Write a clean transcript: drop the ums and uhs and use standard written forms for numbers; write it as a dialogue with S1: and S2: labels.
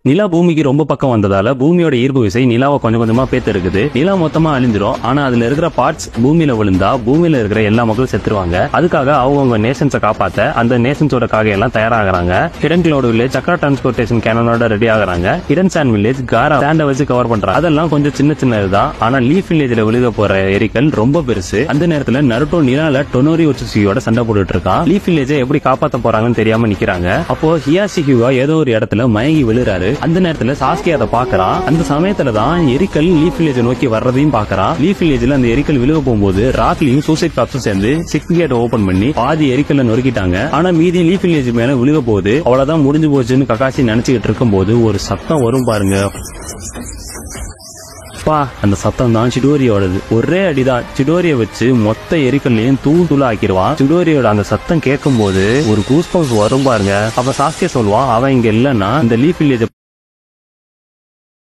S1: நிலா பூமிக்கு ரொம்ப பக்கம் வந்ததால பூமியோட ஈர்ப்பு விசை நிலாவை கொஞ்சம் கொஞ்சமா பேத்து இருக்குது. நிலா மொத்தமா அழிஞ்சிரும். ஆனா அதுல இருக்கிற பார்ட்ஸ் பூமியில விழுந்தா பூமியில இருக்கிற எல்லா மக்களும் செத்துருவாங்க. அதுக்காக அவங்க நேஷன்ஸை காப்பாத்த அந்த நேஷன்ஸோட எல்லாம் தயாராகிறாங்க. Hidden cloud village chakra transportation கேனனோட ரெடி ஆகுறாங்க. ஹிடன் சாண்ட் வில்லேஜ் காரா சாண்ட வச்சு கவர் பண்றாங்க. அதெல்லாம் கொஞ்சம் சின்ன சின்னதுதான். ஆனா லீஃப் வில்லேஜ்ல விழுக போற எரிக்கல் ரொம்ப பெருசு. அந்த நேரத்துல நருட்டோ நிலால டொனோரி உச்சுசியோட சண்டை போட்டுட்டு இருக்கான். லீஃப் வில்லேஜை எப்படி காப்பாத்த போறாங்கன்னு தெரியாம நிக்கிறாங்க. அப்போ ஹியாஷிஹுவா ஏதோ ஒரு இடத்துல மயங்கி விழுறாரு. அந்த நேரத்துல சாஸ்கே அதை பாக்குறான். அந்த சமயத்துல தான் எரிக்கல் லீஃப் வில்லேஜ் நோக்கி வர்றதையும் பாக்குறான். லீஃப் வில்லேஜ்ல அந்த எரிக்கல் விழுக போகும்போது ராக்லியும் சூசைட் காப்ஸும் சேர்ந்து சிக்ஸ் கேட் ஓபன் பண்ணி பாதி எரிக்கல்ல நொறுக்கிட்டாங்க. ஆனா மீதி லீஃப் வில்லேஜ் மேல விழுக போகுது. அவ்வளவுதான் முடிஞ்சு போச்சுன்னு ககாஷி நினைச்சுக்கிட்டு இருக்கும் போது ஒரு சத்தம் வரும் பாருங்க. அந்த சத்தம் தான் சிடோரியோடது. ஒரே அடிதான் சிடோரிய வச்சு மொத்த எரிக்கல்லையும் தூள் தூளா ஆக்கிடுவான். சிடோரியோட அந்த சத்தம் கேட்கும் போது ஒரு கூஸ்பம்ஸ் வரும் பாருங்க. அப்ப சாஸ்கே சொல்லுவான், அவன் இங்க இல்லன்னா இந்த லீஃப் வில்லேஜ்